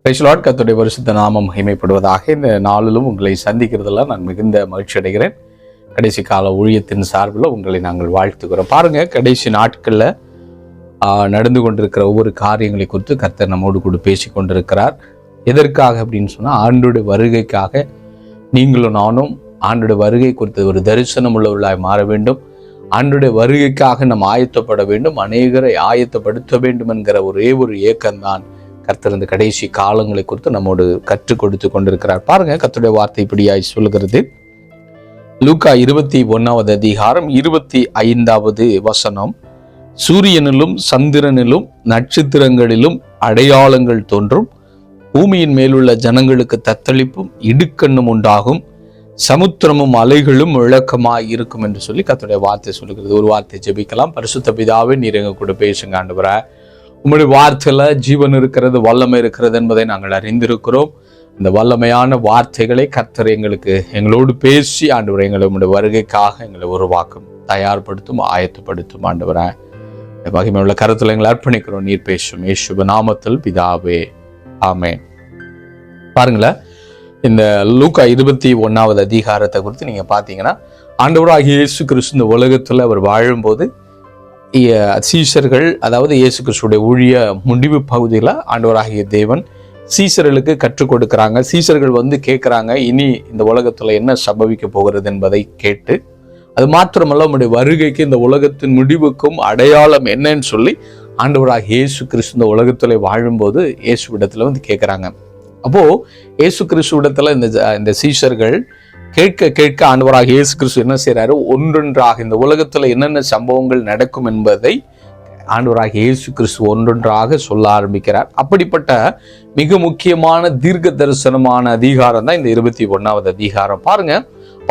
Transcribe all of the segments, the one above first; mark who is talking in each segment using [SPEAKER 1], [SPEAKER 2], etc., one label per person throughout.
[SPEAKER 1] Praise the Lord. கர்த்தருடைய பரிசுத்த நாமம் மகிமைப்படுவதாக. இந்த நாளிலும் உங்களை சந்திக்கிறதுல நான் மிகுந்த மகிழ்ச்சி அடைகிறேன். கடைசி கால ஊழியத்தின் சார்பில் உங்களை நாங்கள் வாழ்த்துக்கிறோம். பாருங்க, கடைசி நாட்களில் நடந்து கொண்டிருக்கிற ஒவ்வொரு காரியங்களை குறித்து கர்த்தர் நம்மோடு கூட பேசி கொண்டிருக்கிறார். எதற்காக அப்படின்னு சொன்னால், ஆண்டோடைய வருகைக்காக நீங்களும் நானும் ஆண்டோடைய வருகை குறித்து ஒரு தரிசனம் உள்ளவர்களாய் மாற வேண்டும். ஆண்டோடைய வருகைக்காக நாம் ஆயத்தப்பட வேண்டும், அநேகரை ஆயத்தப்படுத்த வேண்டும் என்கிற ஒரே ஒரு ஏக்கம்தான் கர்த்தர் இந்த கடைசி காலங்களை குறித்து நம்மோடு கற்றுக் கொடுத்து கொண்டிருக்கிறார். பாருங்க, கர்த்தருடைய வார்த்தை இப்படியாய் சொல்கிறது. லூக்கா 21வது அதிகாரம் 25வது வசனம். சூரியனிலும் சந்திரனிலும் நட்சத்திரங்களிலும் அடையாளங்கள் தோன்றும், பூமியின் மேலுள்ள ஜனங்களுக்கு தத்தளிப்பும் இடுக்கண்ணும் உண்டாகும், சமுத்திரமும் அலைகளும் விளக்கமாய் இருக்கும் என்று சொல்லி கர்த்தருடைய வார்த்தை சொல்லுகிறது. ஒரு வார்த்தை ஜெபிக்கலாம். பரிசுத்த பிதாவே, நீர் எங்க கூட பேசுங்க ஆண்டவரே. உங்களுடைய வார்த்தையில ஜீவன் இருக்கிறது, வல்லமை இருக்கிறது என்பதை நாங்கள் அறிந்திருக்கிறோம். இந்த வல்லமையான வார்த்தைகளை கர்த்தர் எங்களோடு பேசி ஆண்டவரை எங்களுடைய வருகைக்காக எங்களை உருவாக்கும், தயார்படுத்தும், ஆயத்தப்படுத்தும். ஆண்டவரை மகிமையுள்ள கருத்துல எங்களை அர்ப்பணிக்கிறோம். நீர் பேசும் இயேசுவின் நாமத்தில் பிதாவே, ஆமென். பாருங்களேன், இந்த லூக்கா 21வது அதிகாரத்தை குறித்து நீங்க பாத்தீங்கன்னா, ஆண்டவராகிய இயேசு கிறிஸ்து இந்த உலகத்துல அவர் வாழும்போது சீஷர்கள், அதாவது இயேசு கிறிஸ்துடைய ஊழிய முடிவு பகுதியில் ஆண்டவராகிய தேவன் சீஷர்களுக்கு கற்றுக் கொடுக்கிறாங்க. சீஷர்கள் கேட்குறாங்க, இனி இந்த உலகத்தில் என்ன சம்பவிக்க போகிறது என்பதை கேட்டு, அது மாத்திரமல்ல உம்முடைய வருகைக்கு இந்த உலகத்தின் முடிவுக்கும் அடையாளம் என்னன்னு சொல்லி ஆண்டவராகிய இயேசு கிறிஸ்து இந்த உலகத்தில் வாழும்போது இயேசுவிடத்தில் கேட்குறாங்க. அப்போது இயேசு கிறிஸ்துவிடத்தில் இந்த சீஷர்கள் கேட்க ஆண்டவராக இயேசு கிறிஸ்து என்ன செய்யறாரு, ஒன்றொன்றாக இந்த உலகத்துல என்னென்ன சம்பவங்கள் நடக்கும் என்பதை ஆண்டவராக இயேசு கிறிஸ்து ஒன்றொன்றாக சொல்ல ஆரம்பிக்கிறார். அப்படிப்பட்ட மிக முக்கியமான தீர்க்க தரிசனமான அதிகாரம் தான் இந்த 21வது அதிகாரம். பாருங்க,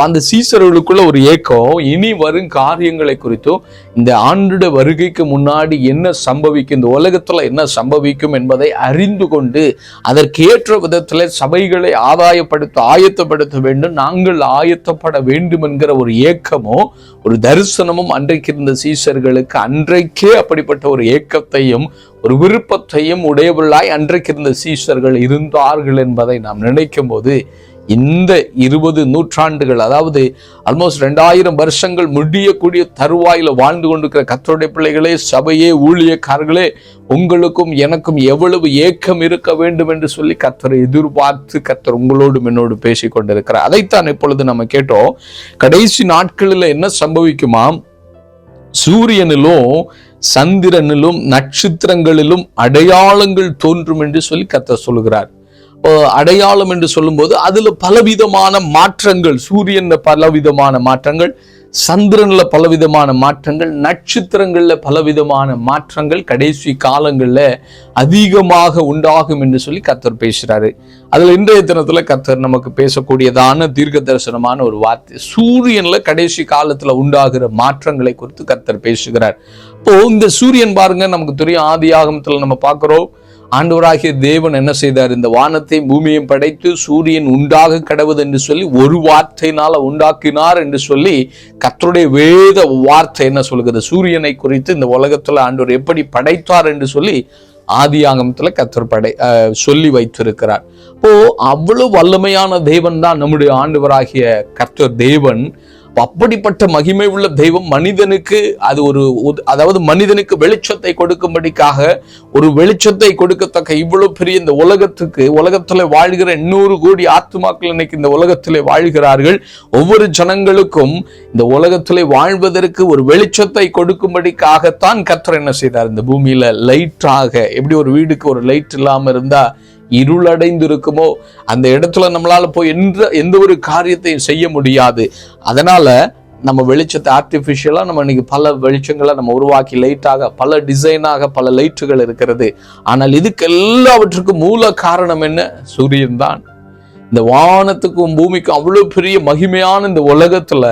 [SPEAKER 1] அந்த சீசர்களுக்குள்ள ஒரு ஏக்கம், இனி வரும் காரியங்களை குறித்தும், இந்த ஆண்டோட வருகைக்கு முன்னாடி என்ன சம்பவிக்கும், இந்த உலகத்துல என்ன சம்பவிக்கும் என்பதை அறிந்து கொண்டு அதற்கேற்ற விதத்துல சபைகளை ஆயத்தப்படுத்த வேண்டும், நாங்கள் ஆயத்தப்பட வேண்டும் என்கிற ஒரு ஏக்கமோ ஒரு தரிசனமும் அன்றைக்கு இருந்த சீசர்களுக்கு அன்றைக்கே அப்படிப்பட்ட ஒரு ஏக்கத்தையும் ஒரு விருப்பத்தையும் உடையவர்களாய் அன்றைக்கு இருந்த சீசர்கள் இருந்தார்கள் என்பதை நாம் நினைக்கும் போது, இந்த 20 நூற்றாண்டுகள், அதாவது ஆல்மோஸ்ட் 2000 வருஷங்கள் முடியக்கூடிய தருவாயில வாழ்ந்து கொண்டிருக்கிற கர்த்தருடைய பிள்ளைகளே, சபையே, ஊழியக்காரர்களே, உங்களுக்கும் எனக்கும் எவ்வளவு ஏக்கம் இருக்க வேண்டும் என்று சொல்லி கர்த்தரை எதிர்பார்த்து கர்த்தர் உங்களோடும் என்னோடு பேசி கொண்டிருக்கிறார். அதைத்தான் இப்பொழுது நம்ம கேட்டோம். கடைசி நாட்களில் என்ன சம்பவிக்குமா, சூரியனிலும் சந்திரனிலும் நட்சத்திரங்களிலும் அடையாளங்கள் தோன்றும் என்று சொல்லி கர்த்தர் சொல்லுகிறார். அடையாளம் என்று சொல்லும்போது அதுல பலவிதமான மாற்றங்கள், சூரியன்ல பலவிதமான மாற்றங்கள், சந்திரன்ல பலவிதமான மாற்றங்கள், நட்சத்திரங்கள்ல பலவிதமான மாற்றங்கள் கடைசி காலங்கள்ல அதிகமாக உண்டாகும் என்று சொல்லி கர்த்தர் பேசுறாரு. அதுல இன்றைய தினத்துல கர்த்தர் நமக்கு பேசக்கூடியதான தீர்க்க தரிசனமான ஒரு வார்த்தை, சூரியன்ல கடைசி காலத்துல உண்டாகிற மாற்றங்களை குறித்து கர்த்தர் பேசுகிறார். இப்போ இந்த சூரியன் பாருங்க, நமக்கு தெரியும், ஆதி ஆகமத்துல நம்ம பார்க்கிறோம், ஆண்டவராகிய தேவன் என்ன செய்தார், இந்த வானத்தையும் பூமியையும் படைத்து சூரியன் உண்டாக கடவுது என்று சொல்லி ஒரு வார்த்தையினால உண்டாக்கினார் என்று சொல்லி கர்த்தருடைய வேத வார்த்தை என்ன சொல்கிறது, சூரியனை குறித்து இந்த உலகத்துல ஆண்டவர் எப்படி படைத்தார் என்று சொல்லி ஆதி ஆகமத்துல கர்த்தர் சொல்லி வைத்திருக்கிறார். அப்போ அவ்வளவு வல்லமையான தேவன் தான் நம்முடைய ஆண்டவராகிய கர்த்தர் தேவன். அப்படிப்பட்ட மகிமை உள்ள தெய்வம் மனிதனுக்கு அதாவது மனிதனுக்கு வெளிச்சத்தை கொடுக்கும்படிக்காக, ஒரு வெளிச்சத்தை கொடுக்கத்தக்க இவ்வளவு பெரிய இந்த உலகத்துல வாழ்கிற 800 கோடி ஆத்துமாக்கள் இன்னைக்கு இந்த உலகத்திலே வாழ்கிறார்கள். ஒவ்வொரு ஜனங்களுக்கும் இந்த உலகத்திலே வாழ்வதற்கு ஒரு வெளிச்சத்தை கொடுக்கும்படிக்காகத்தான் கர்த்தர் என்ன செய்தார், இந்த பூமியில லைட்டாக, எப்படி ஒரு வீடுக்கு ஒரு லைட் இல்லாம இருந்தா இருளடைந்து இருக்குமோ, அந்த இடத்துல நம்மளால போய் எந்த ஒரு காரியத்தையும் செய்ய முடியாது. அதனால நம்ம வெளிச்சத்தை ஆர்டிபிஷியலா நம்ம இன்னைக்கு பல வெளிச்சங்களை நம்ம உருவாக்கி, லைட்டாக பல டிசைனாக பல லைட்டுகள் இருக்கிறது. ஆனால் இதுக்கு எல்லாவற்றுக்கும் மூல காரணம் என்ன, சூரியன் தான். இந்த வானத்துக்கும் பூமிக்கும் அவ்வளவு பெரிய மகிமையான இந்த உலகத்துல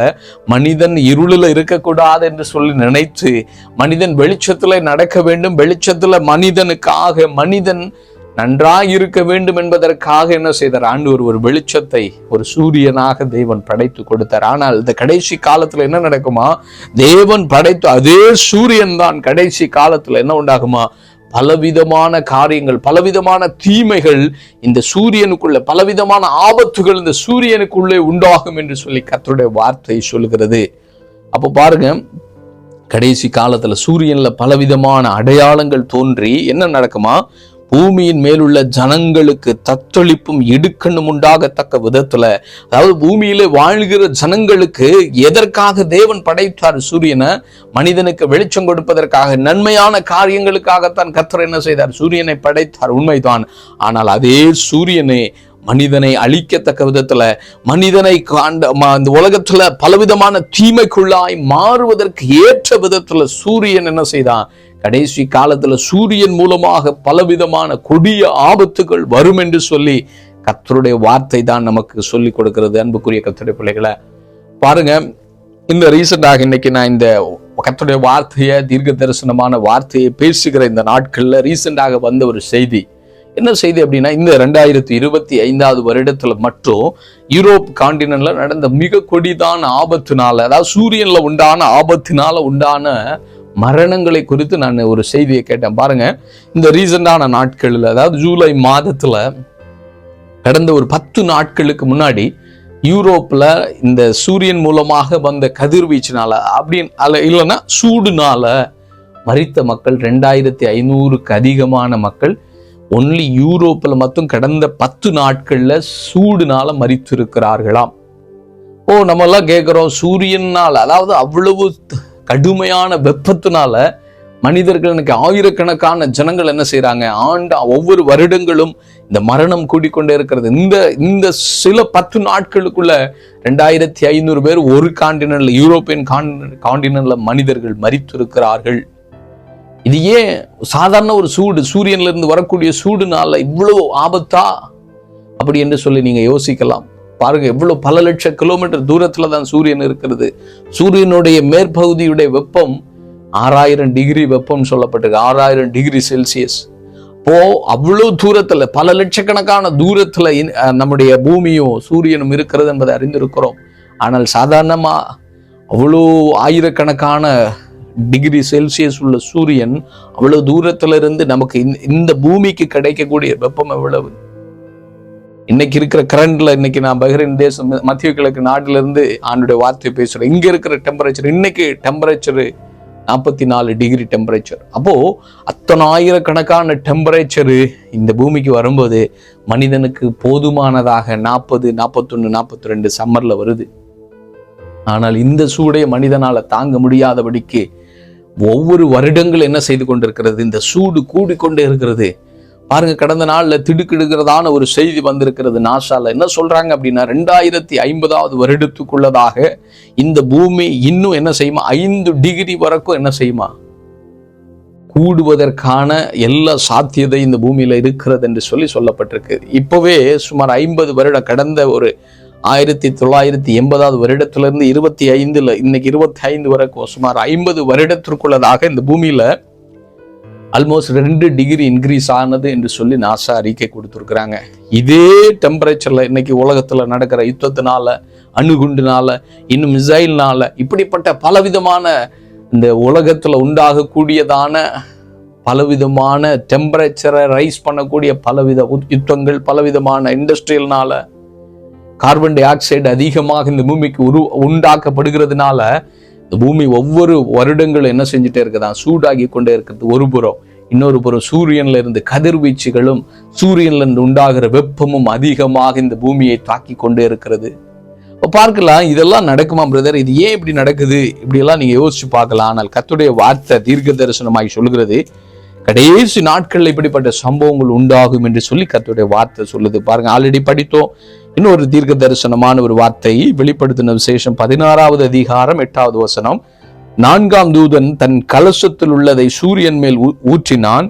[SPEAKER 1] மனிதன் இருளில் இருக்கக்கூடாது என்று சொல்லி நினைத்து மனிதன் வெளிச்சத்துல நடக்க வேண்டும், வெளிச்சத்துல மனிதனுக்காக, மனிதன் நன்றாக இருக்க வேண்டும் என்பதற்காக என்ன செய்தார், ஆண்டவர் ஒரு வெளிச்சத்தை ஒரு சூரியனாக தேவன் படைத்து கொடுத்தார். ஆனால் இந்த கடைசி காலத்துல என்ன நடக்குமா, தேவன் படைத்த அதே சூரியன் தான் கடைசி காலத்துல என்ன உண்டாகுமா, பலவிதமான காரியங்கள், பலவிதமான தீமைகள் இந்த சூரியனுக்குள்ள, பலவிதமான ஆபத்துகள் இந்த சூரியனுக்குள்ளே உண்டாகும் என்று சொல்லி கர்த்தருடைய வார்த்தை சொல்லுகிறது. அப்போ பாருங்க, கடைசி காலத்துல சூரியன்ல பலவிதமான அடையாளங்கள் தோன்றி என்ன நடக்குமா, பூமியின் மேலுள்ள ஜனங்களுக்கு தத்தளிப்பும் இடுக்கண்ணும் உண்டாகத்தக்க விதத்துல, அதாவது பூமியில வாழ்கிற ஜனங்களுக்கு எதற்காக தேவன் படைத்தார் சூரியனை? மனிதனுக்கு வெளிச்சம் கொடுப்பதற்காக, நன்மையான காரியங்களுக்காகத்தான் கர்த்தர் என்ன செய்தார்? சூரியனை படைத்தார், உண்மைதான். ஆனால் அதே சூரியனை மனிதனை அழிக்கத்தக்க விதத்துல, மனிதனை இந்த உலகத்துல பலவிதமான தீமைக்குள்ளாய் மாறுவதற்கு ஏற்ற விதத்துல சூரியன் என்ன செய்தான்? கடைசி காலத்துல சூரியன் மூலமாக பலவிதமான கொடிய ஆபத்துகள் வரும் என்று சொல்லி கர்த்தருடைய வார்த்தை தான் நமக்கு சொல்லி கொடுக்கிறது. அன்புக்குரிய கர்த்தருடைய பிள்ளைகளை பாருங்க, இந்த ரீசெண்டாக இன்னைக்கு நான் இந்த கர்த்தருடைய வார்த்தையை, தீர்க்க தரிசனமான வார்த்தையை பேசுகிற இந்த நாட்கள்ல ரீசெண்டாக வந்த ஒரு செய்தி. என்ன செய்தி அப்படின்னா, இந்த 2025 வருடத்துல மட்டும் யூரோப் காண்டினென்ட்ல நடந்த மிக கொடிதான ஆபத்தினால, அதாவது சூரியன்ல உண்டான ஆபத்தினால உண்டான மரணங்களை குறித்து நான் ஒரு செய்தியை கேட்டேன். பாருங்க, இந்த ரீசெண்டான நாட்களில், அதாவது ஜூலை மாதத்துல கடந்த ஒரு 10 நாட்களுக்கு முன்னாடி யூரோப்ல இந்த சூரியன் மூலமாக வந்த கதிர்வீச்சினால இல்லைன்னா சூடுனால மரித்த மக்கள் 2500க்கு அதிகமான மக்கள் ஒன்லி யூரோப்ல மட்டும் கடந்த 10 நாட்கள்ல சூடுனால மரித்திருக்கிறார்களாம். நம்ம எல்லாம் கேட்கிறோம், சூரியனால், அதாவது அவ்வளவு கடுமையான வெப்பத்தினால மனிதர்கள் இன்னைக்கு ஆயிரக்கணக்கான ஜனங்கள் என்ன செய்யறாங்க? ஒவ்வொரு வருடங்களும் இந்த மரணம் கூடிக்கொண்டே இருக்கிறது. இந்த சில 10 நாட்களுக்குள்ள 2500 பேர் ஒரு காண்டினென்ட்ல, யூரோப்பியன் காண்டினென்ட்ல மனிதர்கள் மரித்திருக்கிறார்கள். இது ஏன்? சாதாரண ஒரு சூரியன்ல இருந்து வரக்கூடிய சூடுனால இவ்வளவு ஆபத்தா அப்படி என்று சொல்லி நீங்க யோசிக்கலாம். பாருங்க, எவ்வளவு பல லட்சம் கிலோமீட்டர் தூரத்துல தான் சூரியன் இருக்கிறது. சூரியனுடைய மேற்பகுதியுடைய வெப்பம் 6000 டிகிரி வெப்பம் சொல்லப்பட்டிருக்கு, 6000 டிகிரி செல்சியஸ். அவ்வளவு தூரத்துல, பல லட்சக்கணக்கான தூரத்துல நம்முடைய பூமியும் சூரியனும் இருக்கிறது என்பதை அறிந்திருக்கிறோம். ஆனால் சாதாரணமா அவ்வளோ ஆயிரக்கணக்கான டிகிரி செல்சியஸ் உள்ள சூரியன் அவ்வளவு தூரத்துல இருந்து நமக்கு இந்த பூமிக்கு கிடைக்கக்கூடிய வெப்பம் எவ்வளவு? இன்னைக்கு இருக்கிற கரண்ட்ல, இன்னைக்கு நான் பஹ்ரைன் தேசம் மத்திய கிழக்கு நாட்டில இருந்து ஆண்டுடைய வார்த்தையை பேசுறேன். இங்க இருக்கிற டெம்பரேச்சர், இன்னைக்கு டெம்பரேச்சர் 44 டிகிரி டெம்பரேச்சர். அப்போ அத்தனை ஆயிரக்கணக்கான டெம்பரேச்சர் இந்த பூமிக்கு வரும்போது மனிதனுக்கு போதுமானதாக 40, 41, 42 சம்மர்ல வருது. ஆனால் இந்த சூடைய மனிதனால தாங்க முடியாதபடிக்கு ஒவ்வொரு வருடங்கள் என்ன செய்து கொண்டிருக்கிறது? இந்த சூடு கூடிக்கொண்டே இருக்கிறது. பாருங்க, கடந்த நாள்ல திடுக்கிடுகிறதான ஒரு செய்தி வந்திருக்கிறது. நாசால என்ன சொல்றாங்க அப்படின்னா, 2050 வருடத்துக்குள்ளதாக இந்த பூமி இன்னும் என்ன செய்யுமா? 5 டிகிரி வரைக்கும் என்ன செய்யுமா? கூடுவதற்கான எல்லா சாத்தியதை இந்த பூமியில இருக்கிறது என்று சொல்லப்பட்டிருக்கு. இப்பவே சுமார் 50 வருடம், கடந்த ஒரு 1980 வருடத்திலிருந்து 25 இன்னைக்கு 25 வரைக்கும் சுமார் 50 வருடத்திற்குள்ளதாக இந்த பூமியில ஆல்மோஸ்ட் 2 டிகிரி இன்க்ரீஸ் ஆனது என்று சொல்லி நாசா அறிக்கை கொடுத்துருக்குறாங்க. இதே டெம்பரேச்சர்ல இன்னைக்கு உலகத்துல நடக்கிற யுத்தத்தினால, அணுகுண்டுனால, இன்னும் மிசைல்னால, இப்படிப்பட்ட பலவிதமான இந்த உலகத்துல உண்டாகக்கூடியதான பலவிதமான டெம்பரேச்சரை ரைஸ் பண்ணக்கூடிய பலவித யுத்தங்கள், பலவிதமான இண்டஸ்ட்ரியல்னால கார்பன் டை ஆக்சைடு அதிகமாக இந்த பூமிக்கு உண்டாக்கப்படுகிறதுனால இந்த பூமி ஒவ்வொரு வருடங்களும் என்ன செஞ்சுட்டே இருக்குதான்? சூடாகி கொண்டே இருக்கிறது ஒரு புறம். இன்னொரு புறம் சூரியன்ல இருந்து கதிர்வீச்சுகளும் சூரியன்ல இருந்து உண்டாகிற வெப்பமும் அதிகமாக இந்த பூமியை தாக்கி கொண்டே இருக்கிறது. பார்க்கலாம், இதெல்லாம் நடக்குமா பிரதர்? இது ஏன் இப்படி நடக்குது? இப்படி எல்லாம் நீங்க யோசிச்சு பார்க்கலாம். ஆனால் கர்த்தருடைய வார்த்தை தீர்க்க தரிசனமாகி சொல்கிறது, கடைசி நாட்கள்ல இப்படிப்பட்ட சம்பவங்கள் உண்டாகும் என்று சொல்லி கர்த்தருடைய வார்த்தை சொல்லுது. பாருங்க, ஆல்ரெடி படித்தோம். இன்னொரு தீர்க்க தரிசனமான ஒரு வார்த்தை, வெளிப்படுத்தின விசேஷம் 16வது அதிகாரம் 8வது வசனம். 4ஆம் தூதன் தன் கலசத்தில் உள்ளதை சூரியன் மேல் ஊற்றினான்,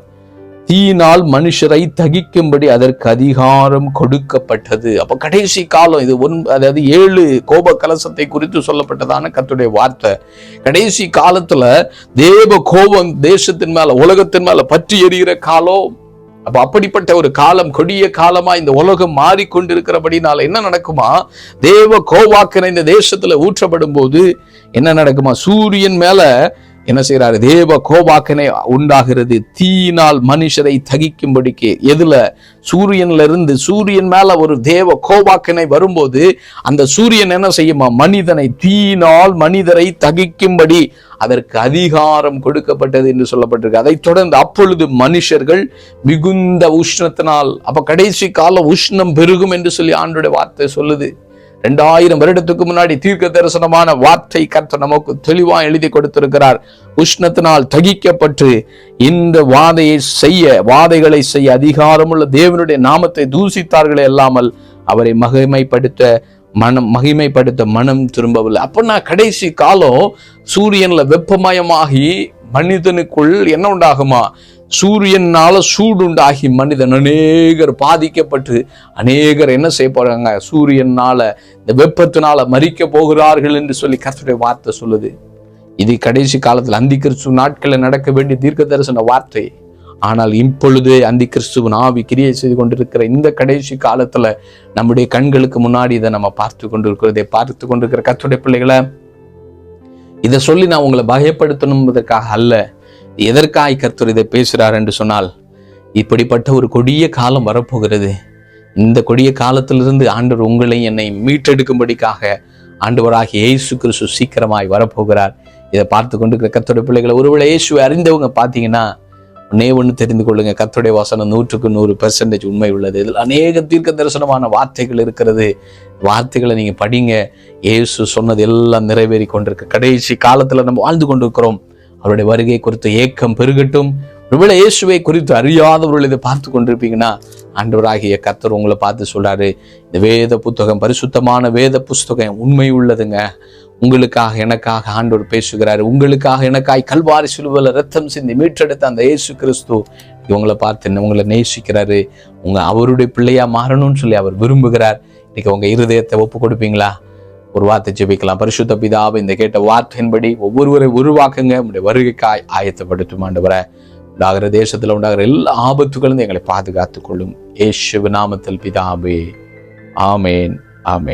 [SPEAKER 1] தீயினால் மனுஷரை தகிக்கும்படி அதற்கு அதிகாரம் கொடுக்கப்பட்டது. அப்ப கடைசி காலம் இது. அதாவது 7 கோப கலசத்தை குறித்து சொல்லப்பட்டதான கர்த்தருடைய வார்த்தை. கடைசி காலத்துல தேவ கோபம் தேசத்தின் மேல, உலகத்தின் மேல பற்றி எரிகிற காலம். அப்ப அப்படிப்பட்ட ஒரு காலம், கொடிய காலமா இந்த உலகம் மாறிக்கொண்டிருக்கிறபடினால என்ன நடக்குமா? தேவ கோவாக்கின இந்த தேசத்துல ஊற்றப்படும் போது என்ன நடக்குமா? சூரியன் மேல என்ன செய்யறாரு? தேவ கோபாக்கனை உண்டாகிறது, தீயினால் மனுஷரை தகிக்கும்படிக்கு. எதுல? சூரியன்ல இருந்து. சூரியன் மேல ஒரு தேவ கோபாக்கனை வரும்போது அந்த சூரியன் என்ன செய்யுமா? மனிதனை தீயினால் மனிதரை தகிக்கும்படி அதற்கு அதிகாரம் கொடுக்கப்பட்டது என்று சொல்லப்பட்டிருக்கு. அதை தொடர்ந்து அப்பொழுது மனுஷர்கள் மிகுந்த உஷ்ணத்தினால், அப்ப கடைசி கால உஷ்ணம் பெருகும் என்று சொல்லி ஆண்டோட வார்த்தை சொல்லுது. 2000 வருடத்துக்கு முன்னாடி தீர்க்க தரிசனமான வார்த்தை கர்த்தர் நமக்கு தெளிவா எழுதி கொடுத்திருக்கிறார். உஷ்ணத்தினால் தகிக்கப்பட்டு இந்த வாதைகளை செய்ய அதிகாரமுள்ள தேவனுடைய நாமத்தை தூசித்தார்களே அல்லாமல் அவரை மகிமைப்படுத்த மனம் திரும்பவில்லை. அப்பன்னா கடைசி காலம் சூரியன்ல வெப்பமயமாகி மனிதனுக்குள் என்ன உண்டாகுமா? சூரியனால சூடு உண்டாகி மனிதன் அநேகர் பாதிக்கப்பட்டு அநேகர் என்ன செய்ய போறாங்க? சூரியனால இந்த வெப்பத்தினால மரிக்க போகிறார்கள் என்று சொல்லி கர்த்தருடைய வார்த்தை சொல்லுது. இது கடைசி காலத்தில் அந்தி கிறிஸ்துவ நாட்களில் நடக்க வேண்டிய தீர்க்க தரிசன வார்த்தை. ஆனால் இப்பொழுது அந்தி கிறிஸ்துவின் ஆவி கிரியை செய்து கொண்டிருக்கிற இந்த கடைசி காலத்துல நம்முடைய கண்களுக்கு முன்னாடி இதை நம்ம பார்த்து கொண்டிருக்கிற கர்த்தருடைய பிள்ளைகளை, இதை சொல்லி நான் உங்களை பயப்படுத்தணும்பதற்காக அல்ல. எதற்காய் கர்த்தர் இதை பேசுறார் என்று சொன்னால், இப்படிப்பட்ட ஒரு கொடிய காலம் வரப்போகிறது. இந்த கொடிய காலத்திலிருந்து ஆண்டவர் உங்களை என்னை மீட்டெடுக்கும்படிக்காக ஆண்டவராகிய இயேசு கிறிஸ்து சீக்கிரமாய் வரப்போகிறார். இதை பார்த்து கொண்டிருக்கிற கர்த்தருடைய பிள்ளைகளை, ஒருவேளை இயேசுவை அறிந்தவங்க பார்த்தீங்கன்னா ஒண்ணு தெரிந்து கொள்ளுங்க, கர்த்தருடைய வசனம் 100% உண்மை உள்ளது. இதில் அநேக தீர்க்க தரிசனமான வார்த்தைகள் இருக்கிறது. வார்த்தைகளை நீங்க படிங்க. இயேசு சொன்னது எல்லாம் நிறைவேறி கொண்டிருக்கு. கடைசி காலத்துல நம்ம வாழ்ந்து கொண்டிருக்கிறோம். அவருடைய வருகை குறித்து ஏக்கம் பெருகட்டும். ஒருவேளை இயேசுவை குறித்து அறியாதவர்கள் இதை பார்த்து கொண்டிருப்பீங்கன்னா ஆண்டவராகிய கர்த்தர் உங்களை பார்த்து சொல்றாரு, இந்த வேத புத்தகம், பரிசுத்தமான வேத புஸ்தகம் உண்மை உள்ளதுங்க. உங்களுக்காக எனக்காக ஆண்டவர் பேசுகிறாரு. உங்களுக்காக எனக்காய் கல்வாரி சிலுவையில் ரத்தம் சிந்தி மீட்டெடுத்த அந்த இயேசு கிறிஸ்து இவங்களை பார்த்து உங்களை நேசிக்கிறாரு. அவருடைய பிள்ளையா மாறணும்னு சொல்லி அவர் விரும்புகிறார். இன்னைக்கு உங்க இருதயத்தை ஒப்பு கொடுப்பீங்களா? ஒரு வார்த்தை ஜெபிக்கலாம். பரிசுத்த பிதாவே, இந்த கேட்ட வார்த்தையின்படி ஒவ்வொருவரை உருவாக்குங்க. உங்களுடைய வருகைக்காய் ஆயத்தப்படுத்தும் ஆண்டவரே. உண்டாகிற தேசத்துல உண்டாகிற எல்லா ஆபத்துகளும் எங்களை பாதுகாத்துக் கொள்ளும். இயேசுவின் நாமத்தில் பிதாவே, ஆமேன், ஆமேன்.